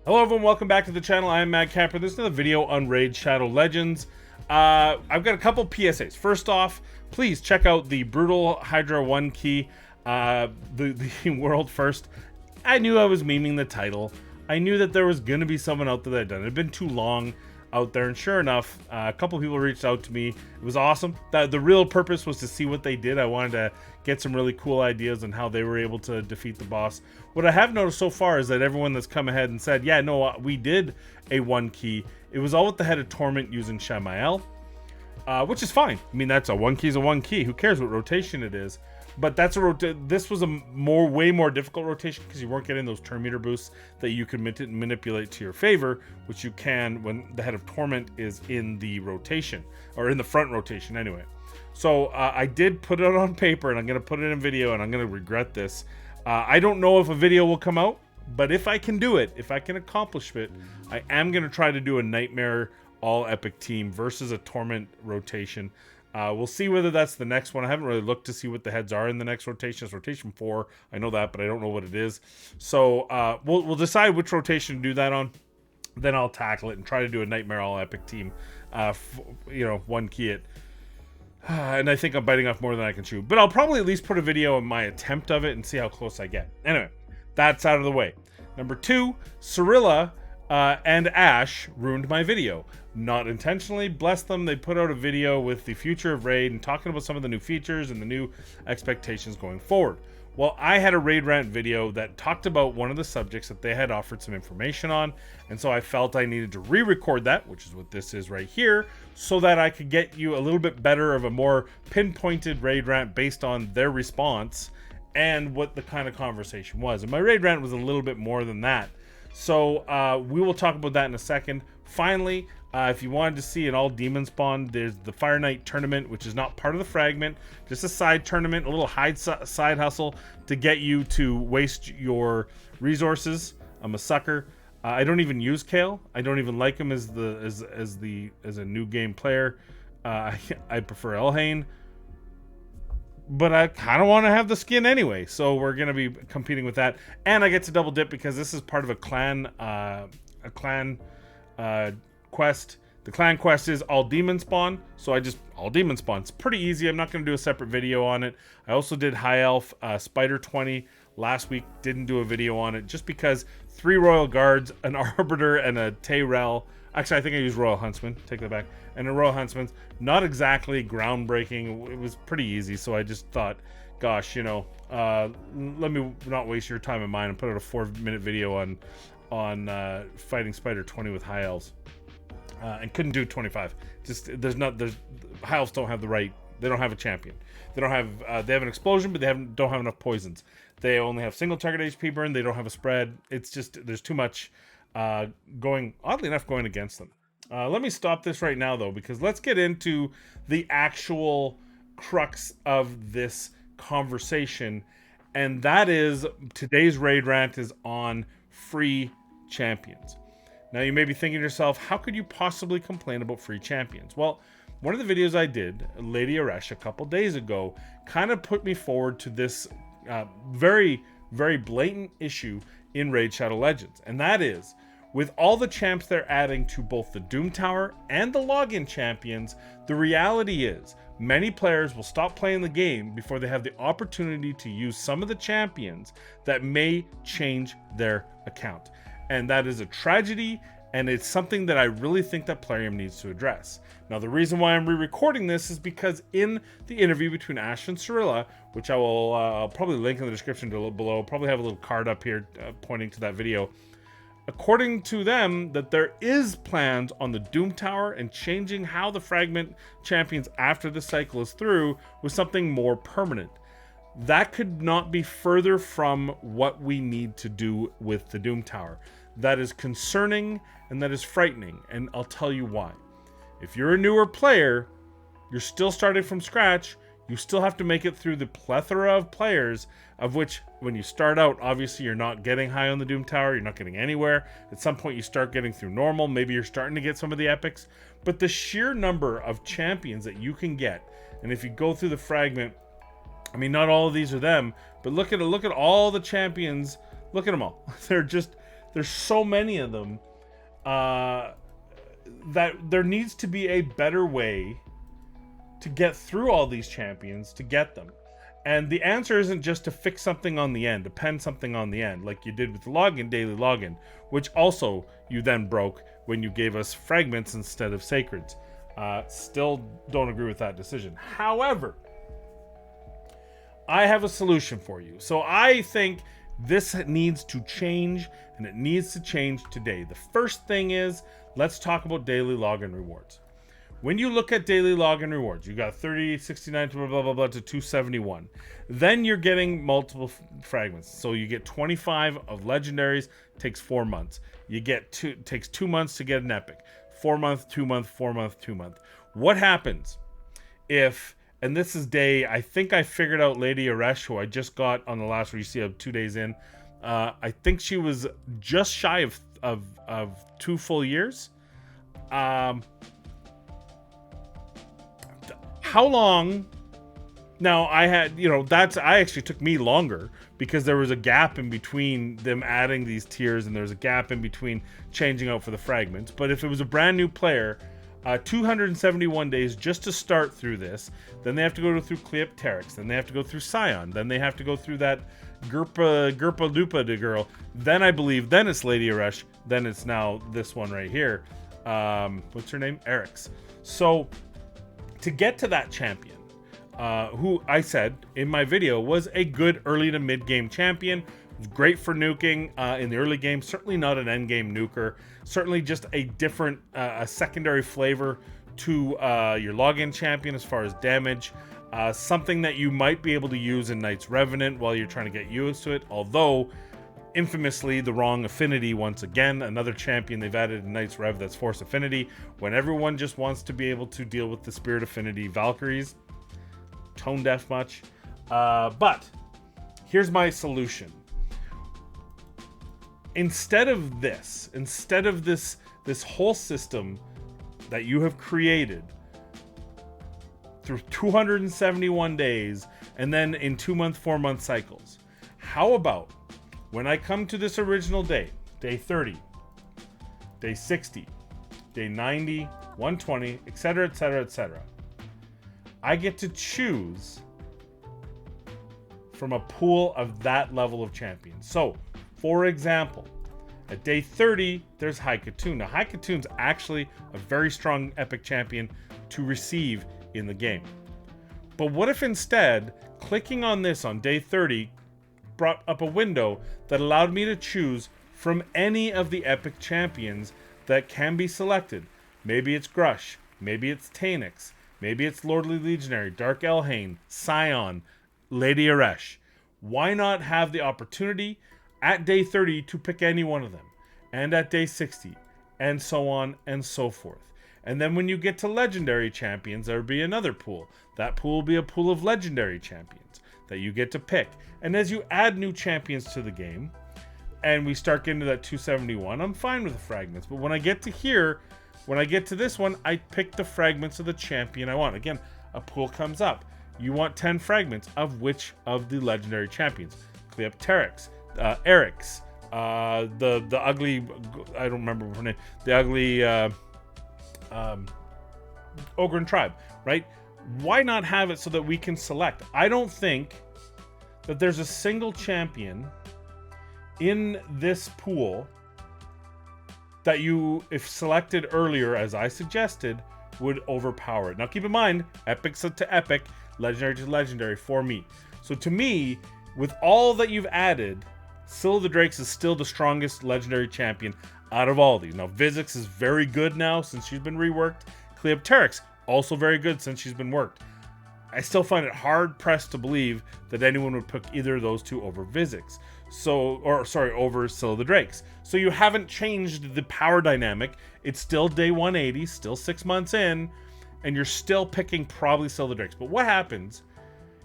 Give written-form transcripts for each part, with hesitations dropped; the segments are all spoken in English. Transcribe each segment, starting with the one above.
Hello everyone, welcome back to the channel. I am Mad Camper. This is another video on Raid Shadow Legends. I've got a couple PSAs. First off, please check out the Brutal Hydra 1 key, the world first. I knew I was memeing the title. I knew that there was going to be someone out there that had done it. It had been too long out there, and sure enough, a couple people reached out to me. It was awesome. The real purpose was to see what they did. I wanted to get some really cool ideas on how they were able to defeat the boss. What I have noticed so far is that everyone that's come ahead and said, yeah, no, we did a 1 key. It was all with the head of Torment using Shamael, which is fine. I mean, that's a 1 key is a 1 key. Who cares what rotation it is? But that's this was a way more difficult rotation because you weren't getting those turn meter boosts that you could manipulate to your favor, which you can when the head of Torment is in the rotation, or in the front rotation anyway. So I did put it on paper, and I'm going to put it in video, and I'm going to regret this. I don't know if a video will come out, but if I can do it, if I can accomplish it, I am going to try to do a Nightmare all-epic team versus a Torment rotation. We'll see whether that's the next one. I haven't really looked to see what the heads are in the next rotation. It's rotation 4. I know that, but I don't know what it is. So we'll decide which rotation to do that on. Then I'll tackle it and try to do a Nightmare all-epic team. 1 key it. And I think I'm biting off more than I can chew. But I'll probably at least put a video of my attempt of it and see how close I get. Anyway, that's out of the way. Number 2, Cirilla and Ash ruined my video. Not intentionally, bless them. They put out a video with the future of Raid and talking about some of the new features and the new expectations going forward. Well, I had a Raid Rant video that talked about one of the subjects that they had offered some information on, and so I felt I needed to re-record that, which is what this is right here, so that I could get you a little bit better of a more pinpointed Raid Rant based on their response and what the kind of conversation was. And my Raid Rant was a little bit more than that. So we will talk about that in a second. Finally, if you wanted to see an all demon spawn, there's the Fire Knight tournament, which is not part of the fragment, just a side tournament, a little side hustle to get you to waste your resources. I'm a sucker. I don't even use Kale. I don't even like him as a new game player. I prefer Elhain, but I kind of want to have the skin anyway, so we're going to be competing with that. And I get to double dip because this is part of a clan quest. The clan quest is all demon spawn, so I just all demon spawn. It's pretty easy. I'm not going to do a separate video on it. I also did High Elf Spider 20 last week. Didn't do a video on it just because 3 Royal Guards, an Arbiter, and a Tayrel. Actually, I think I used Royal Huntsman. Take that back. And a Royal Huntsman's not exactly groundbreaking. It was pretty easy, so I just thought, gosh, let me not waste your time and mine and put out a 4-minute video on fighting Spider 20 with High Elves. And couldn't do 25. Just High Elves don't have the right. They don't have a champion. They don't have. They have an explosion, but they don't have enough poisons. They only have single target HP burn. They don't have a spread. It's just there's too much oddly enough going against them. Let me stop this right now though, because let's get into the actual crux of this conversation, and that is today's Raid Rant is on free champions. Now you may be thinking to yourself, how could you possibly complain about free champions? Well, one of the videos I did, Lady Aresh, a couple days ago, kind of put me forward to this very, very blatant issue in Raid Shadow Legends. And that is, with all the champs they're adding to both the Doomtower and the login champions, the reality is many players will stop playing the game before they have the opportunity to use some of the champions that may change their account. And that is a tragedy, and it's something that I really think that Plarium needs to address. Now, the reason why I'm re-recording this is because in the interview between Ash and Cirilla, which I will I'll probably link in the description below, probably have a little card up here pointing to that video. According to them, that there is plans on the Doomtower and changing how the fragment champions after the cycle is through with something more permanent. That could not be further from what we need to do with the Doomtower. That is concerning and that is frightening, and I'll tell you why. If you're a newer player, you're still starting from scratch, you still have to make it through the plethora of players, of which when you start out, obviously you're not getting high on the Doomtower, you're not getting anywhere. At some point you start getting through normal, maybe you're starting to get some of the epics, but the sheer number of champions that you can get, and if you go through the fragment, I mean, not all of these are them, but look at all the champions. Look at them all. They're there's so many of them that there needs to be a better way to get through all these champions to get them. And the answer isn't just to fix something on the end, to pen something on the end, like you did with the login, daily login, which also you then broke when you gave us fragments instead of sacreds. Still don't agree with that decision. However, I have a solution for you. So I think this needs to change, and it needs to change today. The first thing is, let's talk about daily login rewards. When you look at daily login rewards, you got 30, 69, blah, blah, blah, blah, to 271. Then you're getting multiple fragments. So you get 25 of legendaries, takes 4 months. You get takes 2 months to get an epic. 4 month, 2 month, 4 month, 2 month. What happens if, and this is day, I think I figured out Lady Aresh, who I just got on the last receipt of 2 days in. I think she was just shy of 2 full years. How long? Now I had, I actually took me longer because there was a gap in between them adding these tiers, and there's a gap in between changing out for the fragments. But if it was a brand new player, 271 days just to start through this, then they have to go through Cleopteryx, then they have to go through Scion, then they have to go through that Gerpa Dupa de girl. Then I believe, then it's Lady Aresh, then it's now this one right here. What's her name? Eric's. So to get to that champion, who I said in my video was a good early to mid game champion, was great for nuking in the early game, certainly not an end game nuker, certainly just a different, a secondary flavor to your login champion as far as damage, something that you might be able to use in Knight's Revenant while you're trying to get used to it, although infamously the wrong affinity. Once again, another champion they've added in Knight's Rev that's Force Affinity, when everyone just wants to be able to deal with the Spirit Affinity Valkyries. Tone deaf much. But here's my solution. Instead of this whole system that you have created through 271 days and then in 2 month, 4 month cycles, how about when I come to this original day, day 30, day 60, day 90, 120, etc., etc., etc., I get to choose from a pool of that level of champions. So, for example, at day 30, there's Haikatoon. Now, Haikatoon's actually a very strong epic champion to receive in the game. But what if instead, clicking on this on day 30 brought up a window that allowed me to choose from any of the epic champions that can be selected? Maybe it's Grush, maybe it's Tanix, maybe it's Lordly Legionary, Dark Elhain, Scion, Lady Aresh. Why not have the opportunity at day 30 to pick any one of them, and at day 60, and so on and so forth? And then when you get to legendary champions, there will be another pool. That pool will be a pool of legendary champions that you get to pick. And as you add new champions to the game, and we start getting to that 271, I'm fine with the fragments. But when I get to here, when I get to this one, I pick the fragments of the champion I want. Again, a pool comes up. You want 10 fragments of which of the legendary champions? Cleopteryx, Eric's, the ugly, I don't remember her name, the ugly Ogren tribe, right? Why not have it so that we can select? I don't think that there's a single champion in this pool that you, if selected earlier, as I suggested, would overpower it. Now keep in mind, epic to epic, legendary to legendary for me. So to me, with all that you've added, Scylla the Drakes is still the strongest legendary champion out of all these. Now Vizix is very good now since she's been reworked. Cleopteryx, also very good since she's been worked. I still find it hard pressed to believe that anyone would pick either of those two over Vizix. Over Scylla the Drakes. So you haven't changed the power dynamic. It's still day 180, still 6 months in, and you're still picking probably Scylla the Drakes. But what happens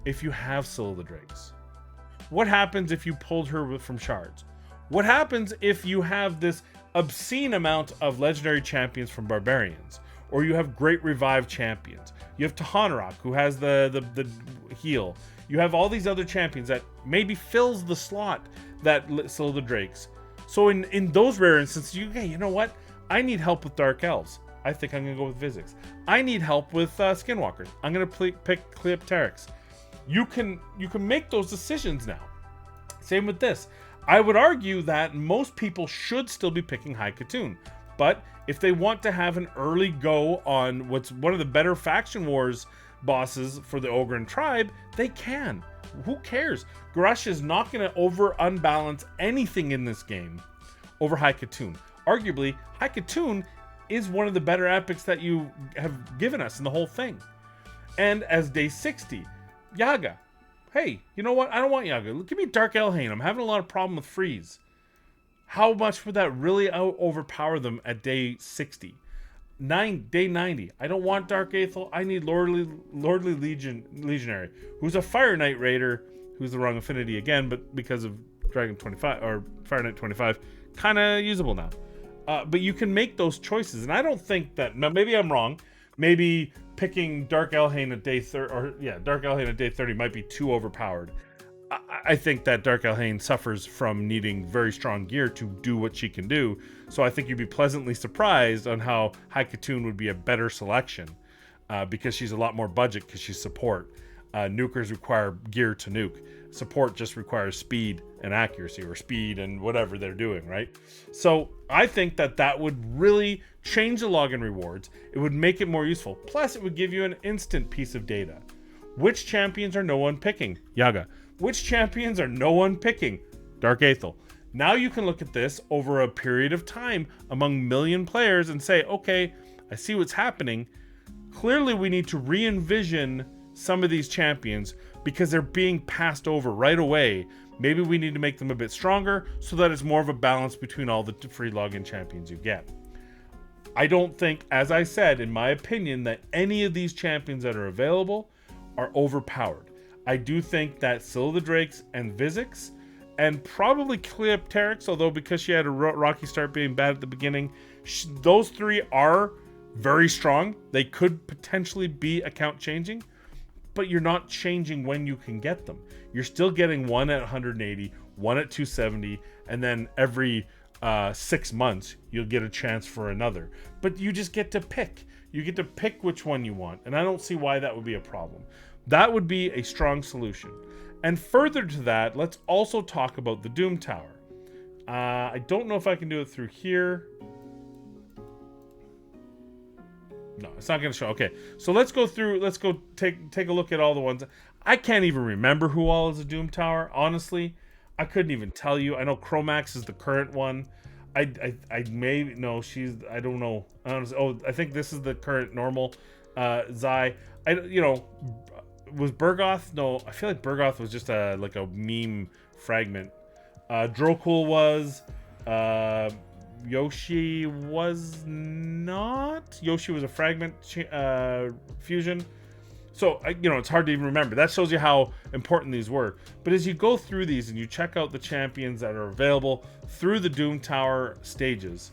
if you have Scylla the Drakes? What happens if you pulled her from shards? What happens if you have this obscene amount of legendary champions from barbarians? Or you have great revive champions. You have Tahanarok, who has the heal. You have all these other champions that maybe fills the slot that Scylla the Drakes So in those rare instances, you know what? I need help with Dark Elves. I think I'm going to go with Vizix. I need help with Skinwalkers. I'm going to pick Cleopteryx. You can make those decisions now. Same with this. I would argue that most people should still be picking High Katoon. But if they want to have an early go on what's one of the better faction wars bosses for the Ogryn tribe, they can. Who cares? Grush is not going to unbalance anything in this game over High Katoon. Arguably, High Katoon is one of the better epics that you have given us in the whole thing. And as day 60, Yaga. Hey, you know what? I don't want Yaga. Give me Dark Elhain. I'm having a lot of problem with Freeze. How much would that really overpower them at day 60? Day 90. I don't want Dark Aethel. I need Lordly Legionary, who's a Fire Knight Raider, who's the wrong affinity again, but because of Dragon 25 or Fire Knight 25, kind of usable now. But you can make those choices, and I don't think that. Maybe I'm wrong. Maybe picking Dark Elhain at day 30, Dark Elhain at day 30 might be too overpowered. I think that Dark Elhain suffers from needing very strong gear to do what she can do. So I think you'd be pleasantly surprised on how High Katoon would be a better selection because she's a lot more budget because she's support. Nukers require gear to nuke. Support just requires speed and accuracy, or speed and whatever they're doing, right? So I think that would really change the login rewards. It would make it more useful. Plus, it would give you an instant piece of data. Which champions are no one picking? Yaga. Which champions are no one picking? Dark Aethel. Now you can look at this over a period of time among million players and say, okay, I see what's happening. Clearly we need to re-envision some of these champions because they're being passed over right away. Maybe we need to make them a bit stronger so that it's more of a balance between all the free login champions you get. I don't think, as I said, in my opinion, that any of these champions that are available are overpowered. I do think that Scylla the Drakes and Vizix, and probably Cleopteryx, although because she had a rocky start being bad at the beginning, those three are very strong. They could potentially be account changing, but you're not changing when you can get them. You're still getting one at 180, one at 270, and then every 6 months you'll get a chance for another. But you just get to pick. You get to pick which one you want, and I don't see why that would be a problem. That would be a strong solution. And further to that, let's also talk about the Doomtower. I don't know if I can do it through here. No, it's not going to show. Okay, so let's go through. Let's go take a look at all the ones. I can't even remember who all is a Doomtower. Honestly, I couldn't even tell you. I know Chromax is the current one. I may no. I don't know. I think this is the current normal. Zai. Was Burgoth? No, I feel like Burgoth was just a meme fragment. Drokul was. Yoshi was not. Yoshi was a fragment fusion. So, it's hard to even remember. That shows you how important these were. But as you go through these and you check out the champions that are available through the Doomtower stages,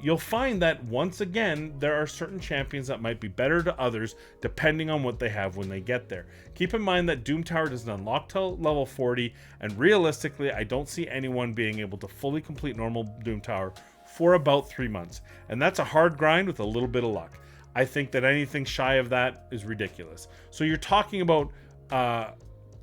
you'll find that, once again, there are certain champions that might be better to others depending on what they have when they get there. Keep in mind that Doomtower doesn't unlock till level 40, and realistically, I don't see anyone being able to fully complete normal Doomtower for about 3 months. And that's a hard grind with a little bit of luck. I think that anything shy of that is ridiculous. So you're talking about,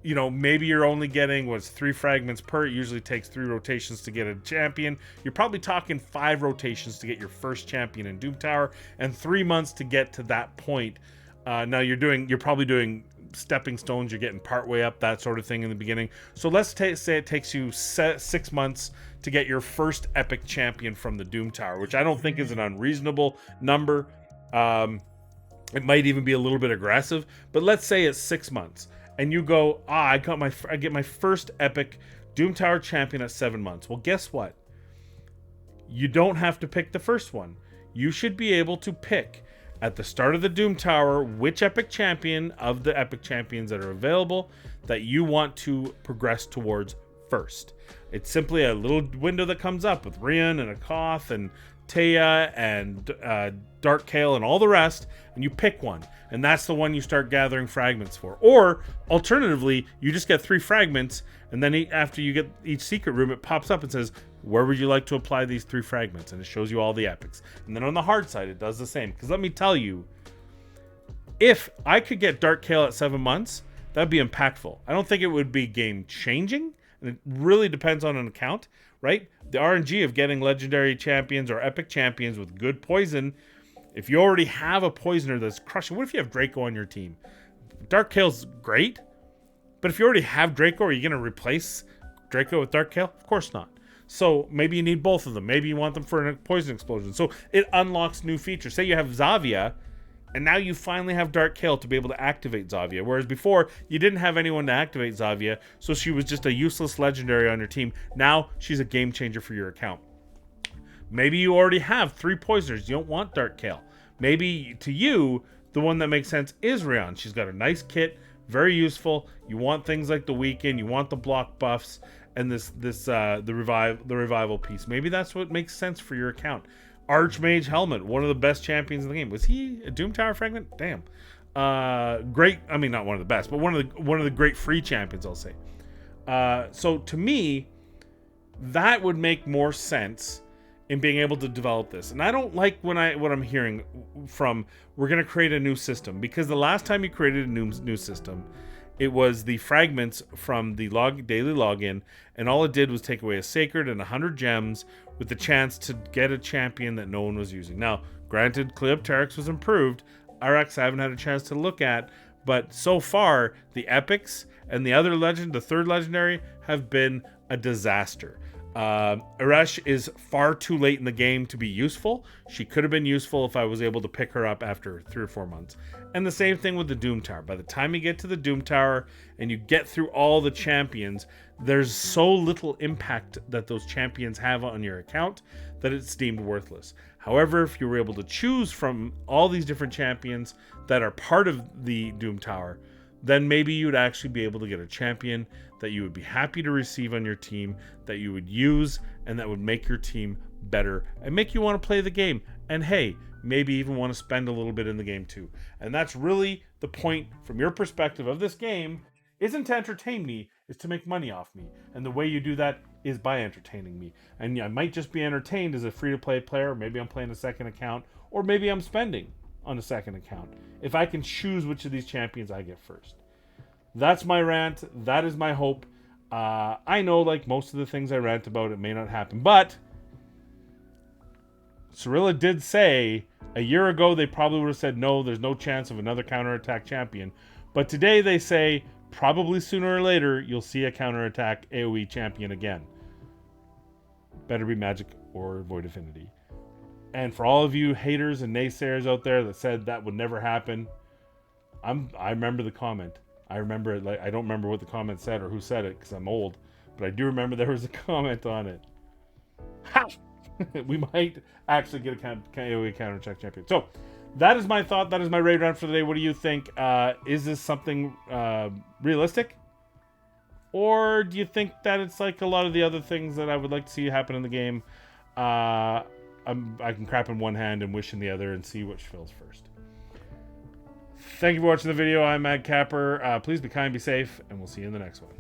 maybe you're only getting 3 fragments per. It usually takes 3 rotations to get a champion. You're probably talking 5 rotations to get your first champion in Doomtower, and 3 months to get to that point. Now you're probably doing stepping stones. You're getting partway up, that sort of thing in the beginning. So let's say it takes you 6 months to get your first epic champion from the Doomtower, which I don't think is an unreasonable number. It might even be a little bit aggressive, but let's say it's 6 months. And you go, I get my first epic Doomtower champion at 7 months. Well, guess what? You don't have to pick the first one. You should be able to pick at the start of the Doomtower which epic champion of the epic champions that are available that you want to progress towards first. It's simply a little window that comes up with Rian and Akoth and Taya and Dark Kale and all the rest, and you pick one, and that's the one you start gathering fragments for. Or alternatively, you just get 3 fragments, and then after you get each secret room, it pops up and says where would you like to apply these 3 fragments? And it shows you all the epics. And then on the hard side, it does the same. Because let me tell you, if I could get Dark Kale at 7 months, that'd be impactful. I don't think it would be game changing. And it really depends on an account, right? The RNG of getting legendary champions or epic champions with good poison. If you already have a poisoner that's crushing, what if you have Draco on your team? Dark Kale's great, but if you already have Draco, are you going to replace Draco with Dark Kale? Of course not. So maybe you need both of them. Maybe you want them for a poison explosion. So it unlocks new features. Say you have Zavia, and now you finally have Dark Kale to be able to activate Zavia. Whereas before, you didn't have anyone to activate Zavia, so she was just a useless legendary on your team. Now she's a game changer for your account. Maybe you already have 3 poisoners. You don't want Dark Kale. Maybe to you, the one that makes sense is Rion. She's got a nice kit, very useful. You want things like the weaken, you want the block buffs, and the revival piece. Maybe that's what makes sense for your account. Archmage Helmet, one of the best champions in the game. Was he a Doomtower fragment? Damn. Great. I mean, not one of the best, but one of the great free champions, I'll say. So to me, that would make more sense in being able to develop this. And I don't like what I'm hearing from we're going to create a new system, because the last time you created a new system, it was the fragments from the daily login, and all it did was take away a sacred and 100 gems with the chance to get a champion that no one was using. Now, granted, Cleopteryx was improved. RX I haven't had a chance to look at, but so far the epics and the other legend, the 3rd legendary, have been a disaster. Aresh is far too late in the game to be useful. She could have been useful if I was able to pick her up after 3 or 4 months. And the same thing with the Doomtower. By the time you get to the Doomtower and you get through all the champions, there's so little impact that those champions have on your account that it's deemed worthless. However, if you were able to choose from all these different champions that are part of the Doomtower, then maybe you'd actually be able to get a champion that you would be happy to receive on your team, that you would use, and that would make your team better and make you want to play the game. And hey, maybe even want to spend a little bit in the game too. And that's really the point from your perspective of this game, isn't to entertain me, is to make money off me. And the way you do that is by entertaining me. And I might just be entertained as a free-to-play player. Maybe I'm playing a second account, or maybe I'm spending on a second account if I can choose which of these champions I get first. That's my rant. That is my hope. I know, like most of the things I rant about, it may not happen, but Cirilla did say a year ago they probably would have said no, there's no chance of another counterattack champion. But today they say probably sooner or later you'll see a counterattack AoE champion again. Better be Magic or Void Affinity. And for all of you haters and naysayers out there that said that would never happen, I remember the comment. I remember it. Like, I don't remember what the comment said or who said it because I'm old, but I do remember there was a comment on it. Ha! We might actually get a AoE counterattack champion. So that is my thought. That is my raid round for the day. What do you think? Is this something realistic? Or do you think that it's like a lot of the other things that I would like to see happen in the game? I can crap in one hand and wish in the other and see which fills first. Thank you for watching the video. I'm Mad Capper. Please be kind, be safe, and we'll see you in the next one.